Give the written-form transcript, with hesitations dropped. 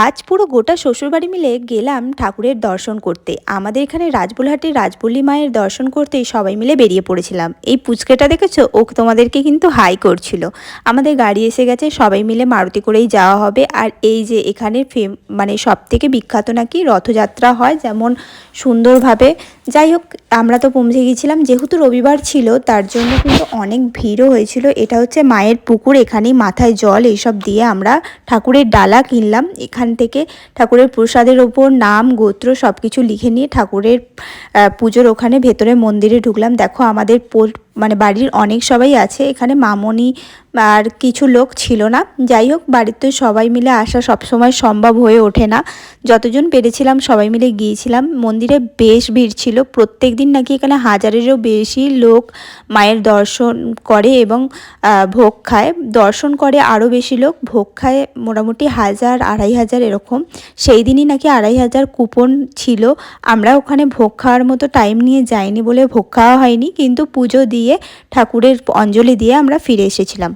আজ পুরো গোটা শ্বশুরবাড়ি মিলে গেলাম ঠাকুরের দর্শন করতে। আমাদের এখানে রাজবুলহাটের রাজবল্লী মায়ের দর্শন করতেই সবাই মিলে বেরিয়ে পড়েছিলাম। এই পুচকেটা দেখেছো, ও তোমাদেরকে কিন্তু হাই করছিল। আমাদের গাড়ি এসে গেছে, সবাই মিলে মারুতি করেই যাওয়া হবে। আর এই যে এখানে মানে সব থেকে বিখ্যাত নাকি রথযাত্রা হয়, যেমন সুন্দরভাবে। যাই হোক, আমরা তো পৌঁছে গিয়েছিলাম, যেহেতু রবিবার ছিল তার জন্য কিন্তু অনেক ভিড়ও হয়েছিল। এটা হচ্ছে মায়ের পুকুর, এখানেই মাথায় জল এইসব দিয়ে আমরা ঠাকুরের ডালা কিনলাম। এখান থেকে ঠাকুরের প্রসাদের ওপর নাম গোত্র সব কিছু লিখে নিয়ে ঠাকুরের পুজোর ওখানে ভেতরে মন্দিরে ঢুকলাম। দেখো আমাদের মানে বাড়ির অনেক সবাই আছে এখানে, মামনি আর কিছু লোক ছিল না। যাই হোক, বাড়িতে সবাই মিলে আসা সবসময় সম্ভব হয়ে ওঠে না, যতজন পেরেছিলাম সবাই মিলে গিয়েছিলাম। মন্দিরে বেশ ভিড় ছিল, প্রত্যেক দিন নাকি এখানে 1000-এরও বেশি লোক মায়ের দর্শন করে এবং ভোগ খায়। দর্শন করে আরও বেশি লোক, ভোগ খায় মোটামুটি 1000-2500 এরকম। সেই দিনই নাকি 2500 কুপন ছিল। আমরা ওখানে ভোগ খাওয়ার মতো টাইম নিয়ে যাইনি বলে ভোগ খাওয়া হয়নি, কিন্তু পুজো দিয়ে ঠাকুরের অঞ্জলি দিয়ে আমরা ফিরে এসেছিলাম।